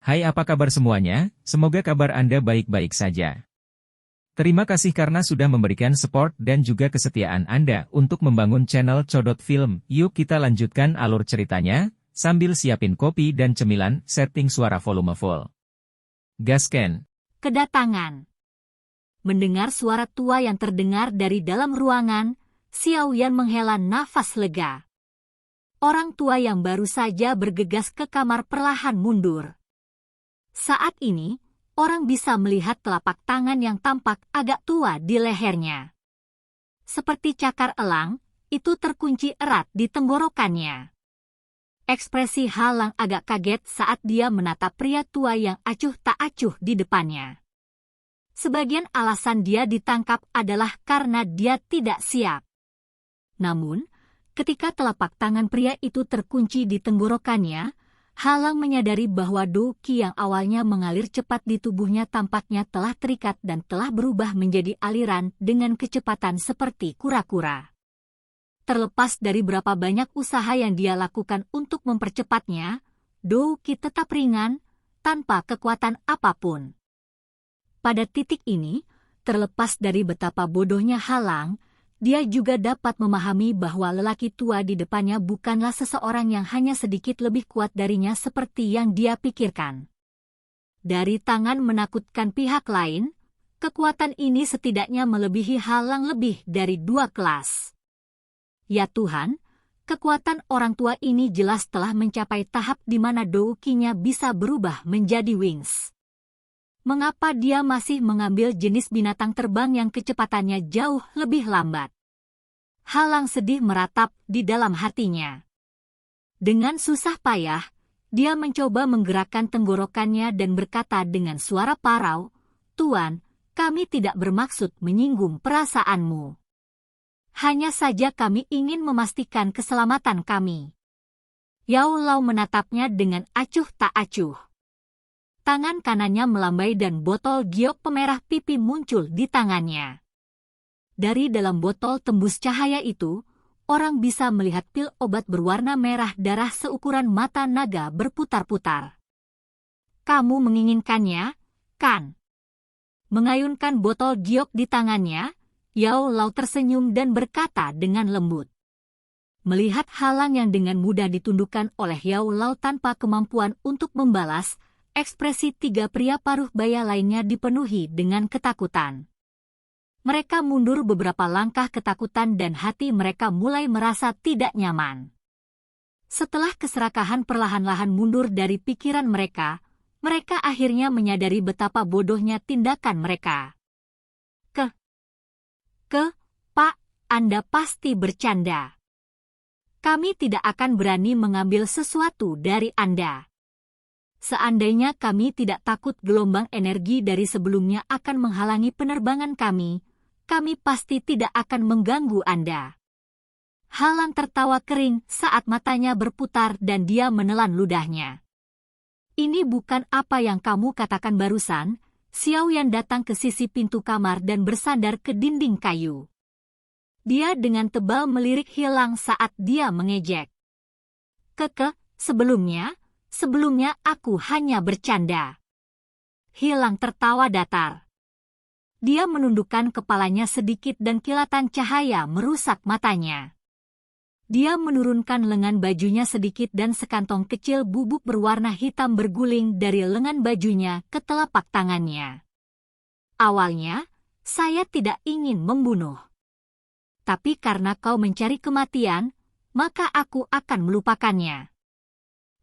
Hai, apa kabar semuanya? Semoga kabar Anda baik-baik saja. Terima kasih karena sudah memberikan support dan juga kesetiaan Anda untuk membangun channel Codot Film. Yuk kita lanjutkan alur ceritanya, sambil siapin kopi dan cemilan, setting suara volume full. Gasken. Kedatangan. Mendengar suara tua yang terdengar dari dalam ruangan, Xiao Yan menghela nafas lega. Orang tua yang baru saja bergegas ke kamar perlahan mundur. Saat ini, orang bisa melihat telapak tangan yang tampak agak tua di lehernya. Seperti cakar elang, itu terkunci erat di tenggorokannya. Ekspresi Halang agak kaget saat dia menatap pria tua yang acuh tak acuh di depannya. Sebagian alasan dia ditangkap adalah karena dia tidak siap. Namun, ketika telapak tangan pria itu terkunci di tenggorokannya, Halang menyadari bahwa Do Qi yang awalnya mengalir cepat di tubuhnya tampaknya telah terikat dan telah berubah menjadi aliran dengan kecepatan seperti kura-kura. Terlepas dari berapa banyak usaha yang dia lakukan untuk mempercepatnya, Do Qi tetap ringan, tanpa kekuatan apapun. Pada titik ini, terlepas dari betapa bodohnya Halang, dia juga dapat memahami bahwa lelaki tua di depannya bukanlah seseorang yang hanya sedikit lebih kuat darinya seperti yang dia pikirkan. Dari tangan menakutkan pihak lain, kekuatan ini setidaknya melebihi Halang lebih dari 2 kelas. Ya Tuhan, kekuatan orang tua ini jelas telah mencapai tahap di mana Do Qi-nya bisa berubah menjadi wings. Mengapa dia masih mengambil jenis binatang terbang yang kecepatannya jauh lebih lambat? Halang sedih meratap di dalam hatinya. Dengan susah payah, dia mencoba menggerakkan tenggorokannya dan berkata dengan suara parau, "Tuan, kami tidak bermaksud menyinggung perasaanmu. Hanya saja kami ingin memastikan keselamatan kami." Yao Lao menatapnya dengan acuh tak acuh. Tangan kanannya melambai dan botol giok pemerah pipi muncul di tangannya. Dari dalam botol tembus cahaya itu, orang bisa melihat pil obat berwarna merah darah seukuran mata naga berputar-putar. "Kamu menginginkannya, kan?" Mengayunkan botol giok di tangannya, Yao Lao tersenyum dan berkata dengan lembut. Melihat Halang yang dengan mudah ditundukkan oleh Yao Lao tanpa kemampuan untuk membalas, ekspresi 3 pria paruh baya lainnya dipenuhi dengan ketakutan. Mereka mundur beberapa langkah ketakutan dan hati mereka mulai merasa tidak nyaman. Setelah keserakahan perlahan-lahan mundur dari pikiran mereka, mereka akhirnya menyadari betapa bodohnya tindakan mereka. Pak, Anda pasti bercanda. Kami tidak akan berani mengambil sesuatu dari Anda. Seandainya kami tidak takut gelombang energi dari sebelumnya akan menghalangi penerbangan kami pasti tidak akan mengganggu Anda. Halang tertawa kering saat matanya berputar dan dia menelan ludahnya. Ini bukan apa yang kamu katakan barusan. Xiao Yan datang ke sisi pintu kamar dan bersandar ke dinding kayu. Dia dengan tebal melirik Halang saat dia mengejek. Sebelumnya aku hanya bercanda." Halang tertawa datar. Dia menundukkan kepalanya sedikit dan kilatan cahaya merusak matanya. Dia menurunkan lengan bajunya sedikit dan sekantong kecil bubuk berwarna hitam berguling dari lengan bajunya ke telapak tangannya. "Awalnya, saya tidak ingin membunuh. Tapi karena kau mencari kematian, maka aku akan melupakannya."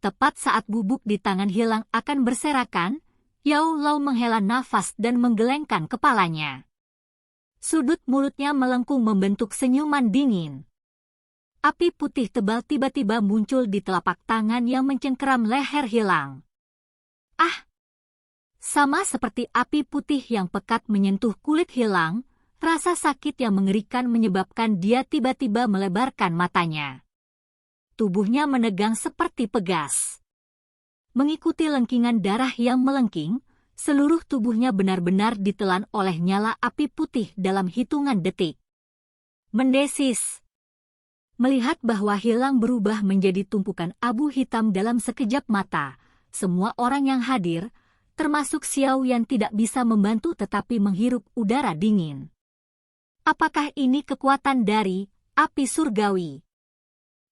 Tepat saat bubuk di tangan Halang akan berserakan, Yao Lao menghela nafas dan menggelengkan kepalanya. Sudut mulutnya melengkung membentuk senyuman dingin. Api putih tebal tiba-tiba muncul di telapak tangan yang mencengkeram leher Halang. "Ah!" Sama seperti api putih yang pekat menyentuh kulit Halang, rasa sakit yang mengerikan menyebabkan dia tiba-tiba melebarkan matanya. Tubuhnya menegang seperti pegas. Mengikuti lengkingan darah yang melengking, seluruh tubuhnya benar-benar ditelan oleh nyala api putih dalam hitungan detik. Mendesis. Melihat bahwa Halang berubah menjadi tumpukan abu hitam dalam sekejap mata, semua orang yang hadir, termasuk Xiao Yan tidak bisa membantu tetapi menghirup udara dingin. Apakah ini kekuatan dari api surgawi?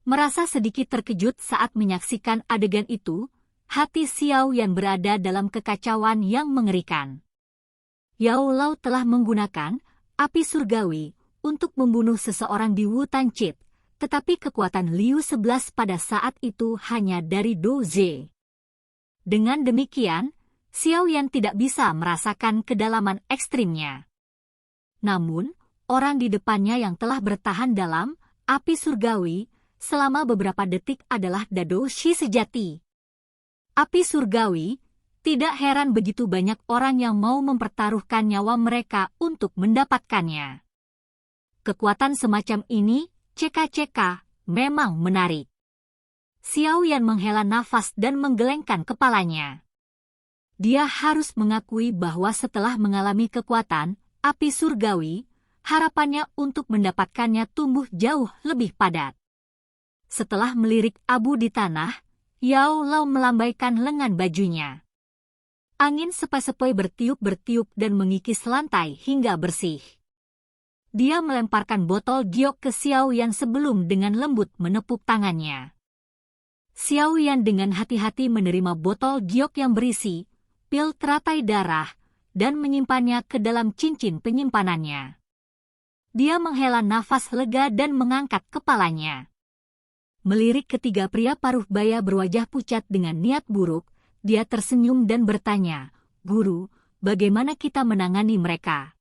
Merasa sedikit terkejut saat menyaksikan adegan itu, hati Xiao Yan berada dalam kekacauan yang mengerikan. Yao Lao telah menggunakan api surgawi untuk membunuh seseorang di Wutan Chip, tetapi kekuatan Liu 11 pada saat itu hanya dari Do Ze. Dengan demikian, Xiao Yan tidak bisa merasakan kedalaman ekstrimnya. Namun, orang di depannya yang telah bertahan dalam api surgawi selama beberapa detik adalah Dadoshi sejati. Api surgawi, tidak heran begitu banyak orang yang mau mempertaruhkan nyawa mereka untuk mendapatkannya. Kekuatan semacam ini, CK memang menarik. Xiao Yan menghela nafas dan menggelengkan kepalanya. Dia harus mengakui bahwa setelah mengalami kekuatan api surgawi, harapannya untuk mendapatkannya tumbuh jauh lebih padat. Setelah melirik abu di tanah, Yao Lao melambaikan lengan bajunya. Angin sepoi-sepoi bertiup-bertiup dan mengikis lantai hingga bersih. Dia melemparkan botol giok ke Xiao Yan sebelum dengan lembut menepuk tangannya. Xiao Yan dengan hati-hati menerima botol giok yang berisi pil teratai darah dan menyimpannya ke dalam cincin penyimpanannya. Dia menghela nafas lega dan mengangkat kepalanya. Melirik ketiga pria paruh baya berwajah pucat dengan niat buruk, dia tersenyum dan bertanya, "Guru, bagaimana kita menangani mereka?"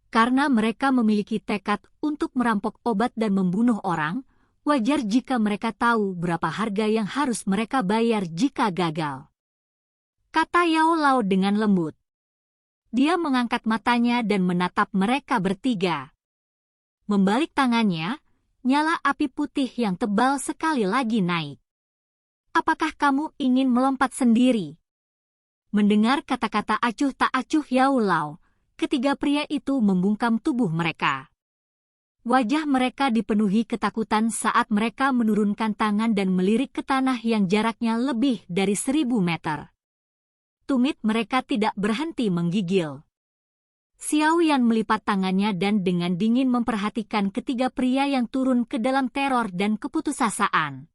Karena mereka memiliki tekad untuk merampok obat dan membunuh orang, wajar jika mereka tahu berapa harga yang harus mereka bayar jika gagal. Kata Yao Lao dengan lembut. Dia mengangkat matanya dan menatap mereka bertiga. Membalik tangannya, nyala api putih yang tebal sekali lagi naik. "Apakah kamu ingin melompat sendiri?" Mendengar kata-kata acuh tak acuh Yao Lao, ketiga pria itu membungkam tubuh mereka. Wajah mereka dipenuhi ketakutan saat mereka menurunkan tangan dan melirik ke tanah yang jaraknya lebih dari 1000 meter. Tumit mereka tidak berhenti menggigil. Xiao Yan melipat tangannya dan dengan dingin memperhatikan ketiga pria yang turun ke dalam teror dan keputusasaan.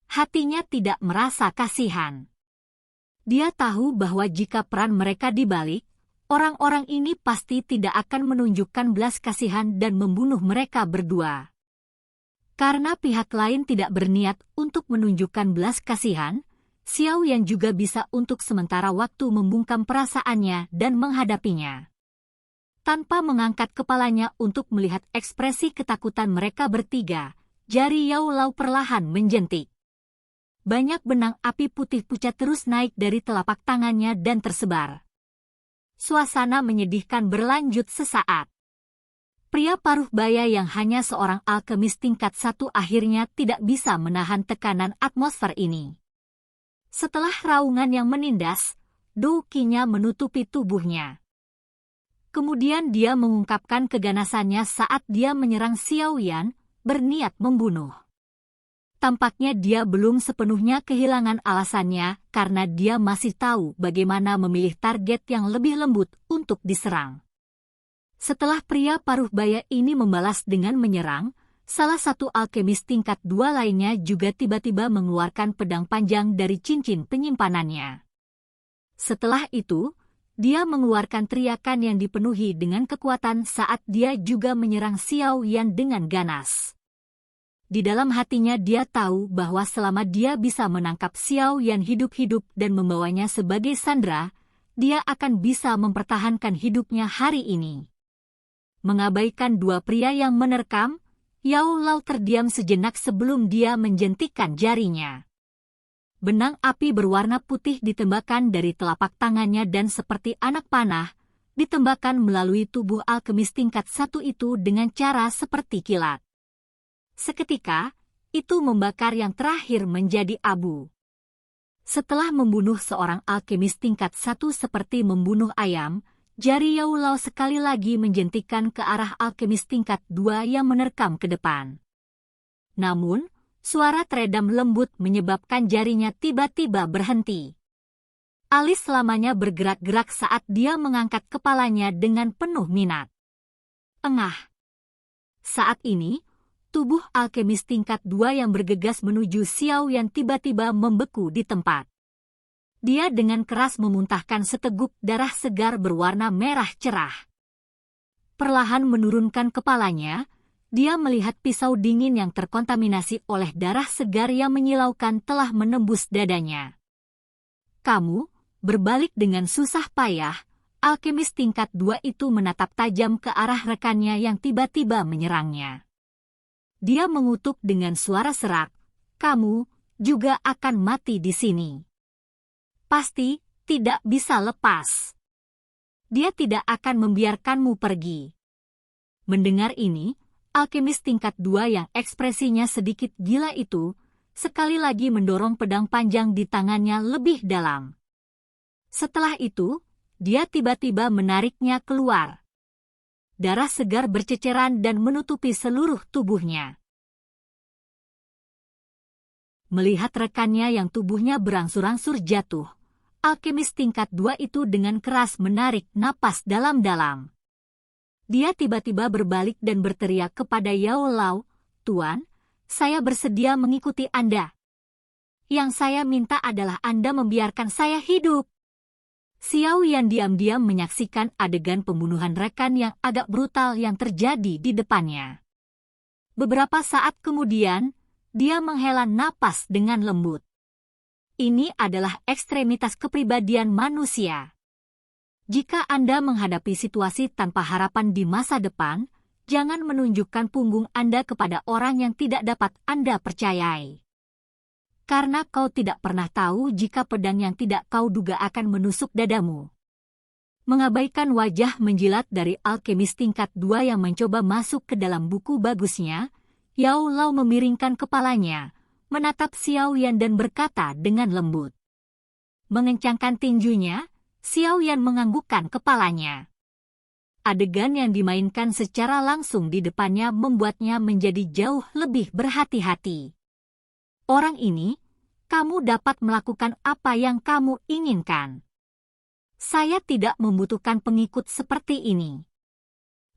Hatinya tidak merasa kasihan. Dia tahu bahwa jika peran mereka dibalik, orang-orang ini pasti tidak akan menunjukkan belas kasihan dan membunuh mereka berdua. Karena pihak lain tidak berniat untuk menunjukkan belas kasihan, Xiao Yan juga bisa untuk sementara waktu membungkam perasaannya dan menghadapinya. Tanpa mengangkat kepalanya untuk melihat ekspresi ketakutan mereka bertiga, jari Yao Lao perlahan menjentik. Banyak benang api putih pucat terus naik dari telapak tangannya dan tersebar. Suasana menyedihkan berlanjut sesaat. Pria paruh baya yang hanya seorang alkemis tingkat 1 akhirnya tidak bisa menahan tekanan atmosfer ini. Setelah raungan yang menindas, doukinya menutupi tubuhnya. Kemudian dia mengungkapkan keganasannya saat dia menyerang Xiao Yan, berniat membunuh. Tampaknya dia belum sepenuhnya kehilangan alasannya karena dia masih tahu bagaimana memilih target yang lebih lembut untuk diserang. Setelah pria paruh baya ini membalas dengan menyerang, salah satu alkemis tingkat 2 lainnya juga tiba-tiba mengeluarkan pedang panjang dari cincin penyimpanannya. Setelah itu, dia mengeluarkan teriakan yang dipenuhi dengan kekuatan saat dia juga menyerang Xiao Yan dengan ganas. Di dalam hatinya dia tahu bahwa selama dia bisa menangkap Xiao Yan hidup-hidup dan membawanya sebagai sandera, dia akan bisa mempertahankan hidupnya hari ini. Mengabaikan dua pria yang menerkam, Yao Lao terdiam sejenak sebelum dia menjentikkan jarinya. Benang api berwarna putih ditembakkan dari telapak tangannya dan seperti anak panah, ditembakkan melalui tubuh alkemis tingkat 1 itu dengan cara seperti kilat. Seketika, itu membakar yang terakhir menjadi abu. Setelah membunuh seorang alkemis tingkat 1 seperti membunuh ayam, jari Yao Lao sekali lagi menjentikkan ke arah alkemis tingkat 2 yang menerkam ke depan. Namun, Suara teredam lembut menyebabkan jarinya tiba-tiba berhenti. Alice selamanya bergerak-gerak saat dia mengangkat kepalanya dengan penuh minat. Engah. Saat ini, tubuh alkemis tingkat 2 yang bergegas menuju Xiao Yan tiba-tiba membeku di tempat. Dia dengan keras memuntahkan seteguk darah segar berwarna merah cerah. Perlahan menurunkan kepalanya, dia melihat pisau dingin yang terkontaminasi oleh darah segar yang menyilaukan telah menembus dadanya. Kamu, berbalik dengan susah payah, alkemis tingkat 2 itu menatap tajam ke arah rekannya yang tiba-tiba menyerangnya. Dia mengutuk dengan suara serak, kamu juga akan mati di sini. Pasti tidak bisa lepas. Dia tidak akan membiarkanmu pergi. Mendengar ini, alkemis tingkat 2 yang ekspresinya sedikit gila itu, sekali lagi mendorong pedang panjang di tangannya lebih dalam. Setelah itu, dia tiba-tiba menariknya keluar. Darah segar berceceran dan menutupi seluruh tubuhnya. Melihat rekannya yang tubuhnya berangsur-angsur jatuh, alkemis tingkat 2 itu dengan keras menarik napas dalam-dalam. Dia tiba-tiba berbalik dan berteriak kepada Yao Lao, "Tuan, saya bersedia mengikuti Anda. Yang saya minta adalah Anda membiarkan saya hidup." Xiao Yan diam-diam menyaksikan adegan pembunuhan rekan yang agak brutal yang terjadi di depannya. Beberapa saat kemudian, dia menghela napas dengan lembut. Ini adalah ekstremitas kepribadian manusia. Jika Anda menghadapi situasi tanpa harapan di masa depan, jangan menunjukkan punggung Anda kepada orang yang tidak dapat Anda percayai. Karena kau tidak pernah tahu jika pedang yang tidak kau duga akan menusuk dadamu. Mengabaikan wajah menjilat dari alkemis tingkat 2 yang mencoba masuk ke dalam buku bagusnya, Yao Lao memiringkan kepalanya, menatap Xiao Yan dan berkata dengan lembut. Mengencangkan tinjunya, Xiao Yan menganggukkan kepalanya. Adegan yang dimainkan secara langsung di depannya membuatnya menjadi jauh lebih berhati-hati. Orang ini, kamu dapat melakukan apa yang kamu inginkan. Saya tidak membutuhkan pengikut seperti ini.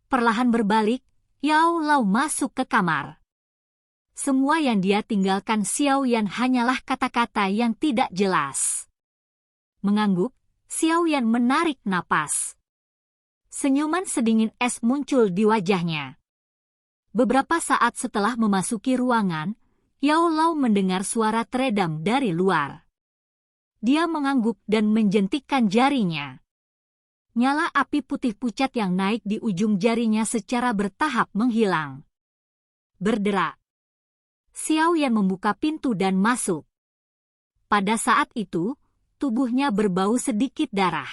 Perlahan berbalik, Yao Lao masuk ke kamar. Semua yang dia tinggalkan Xiao Yan hanyalah kata-kata yang tidak jelas. Mengangguk, Xiao Yan menarik napas. Senyuman sedingin es muncul di wajahnya. Beberapa saat setelah memasuki ruangan, Yao Lao mendengar suara teredam dari luar. Dia mengangguk dan menjentikkan jarinya. Nyala api putih pucat yang naik di ujung jarinya secara bertahap menghilang. Berderak. Xiao Yan membuka pintu dan masuk. Pada saat itu, tubuhnya berbau sedikit darah.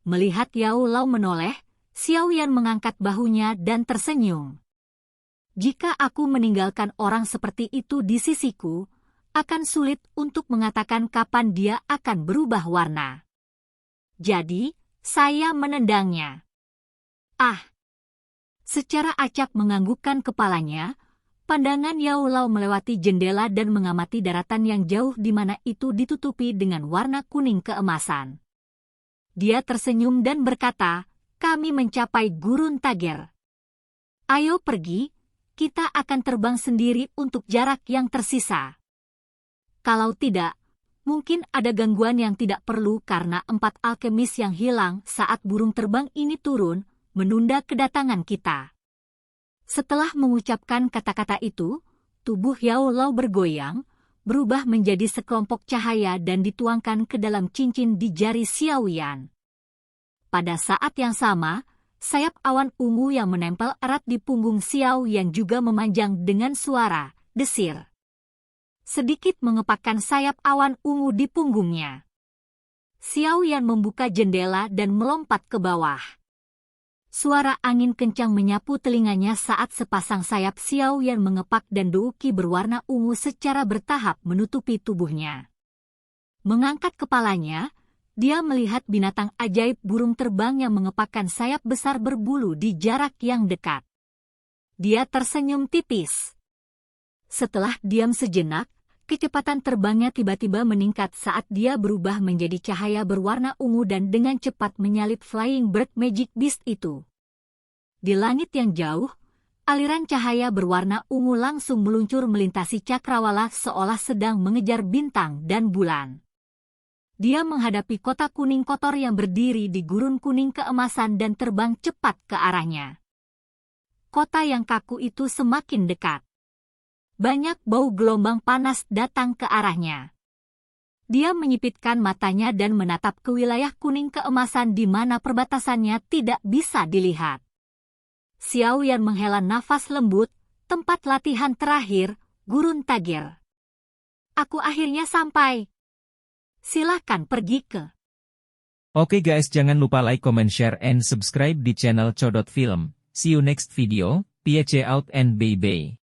Melihat Yao Lao menoleh, Xiao Yan mengangkat bahunya dan tersenyum. Jika aku meninggalkan orang seperti itu di sisiku, akan sulit untuk mengatakan kapan dia akan berubah warna. Jadi, saya menendangnya. Ah! Secara acak menganggukkan kepalanya, pandangan Yao Lao melewati jendela dan mengamati daratan yang jauh di mana itu ditutupi dengan warna kuning keemasan. Dia tersenyum dan berkata, kami mencapai gurun Tager. Ayo pergi. Kita akan terbang sendiri untuk jarak yang tersisa. Kalau tidak, mungkin ada gangguan yang tidak perlu karena 4 alkemis yang hilang saat burung terbang ini turun, menunda kedatangan kita. Setelah mengucapkan kata-kata itu, tubuh Yao Lao bergoyang, berubah menjadi sekelompok cahaya dan dituangkan ke dalam cincin di jari Xiao Yan. Pada saat yang sama, sayap awan ungu yang menempel erat di punggung Xiao Yan juga memanjang dengan suara desir. Sedikit mengepakkan sayap awan ungu di punggungnya. Xiao Yan membuka jendela dan melompat ke bawah. Suara angin kencang menyapu telinganya saat sepasang sayap Xiao Yan mengepak dan douki berwarna ungu secara bertahap menutupi tubuhnya. Mengangkat kepalanya, dia melihat binatang ajaib burung terbang yang mengepakkan sayap besar berbulu di jarak yang dekat. Dia tersenyum tipis. Setelah diam sejenak, kecepatan terbangnya tiba-tiba meningkat saat dia berubah menjadi cahaya berwarna ungu dan dengan cepat menyalip Flying Bird Magic Beast itu. Di langit yang jauh, aliran cahaya berwarna ungu langsung meluncur melintasi cakrawala seolah sedang mengejar bintang dan bulan. Dia menghadapi kota kuning kotor yang berdiri di gurun kuning keemasan dan terbang cepat ke arahnya. Kota yang kaku itu semakin dekat. Banyak bau gelombang panas datang ke arahnya. Dia menyipitkan matanya dan menatap ke wilayah kuning keemasan di mana perbatasannya tidak bisa dilihat. Xiao Yan menghela nafas lembut, tempat latihan terakhir, Gurun Tagir. Aku akhirnya sampai. Silakan pergi ke. Oke guys, jangan lupa like, comment, share, and subscribe di channel Codot Film. See you next video, peace out and bye-bye.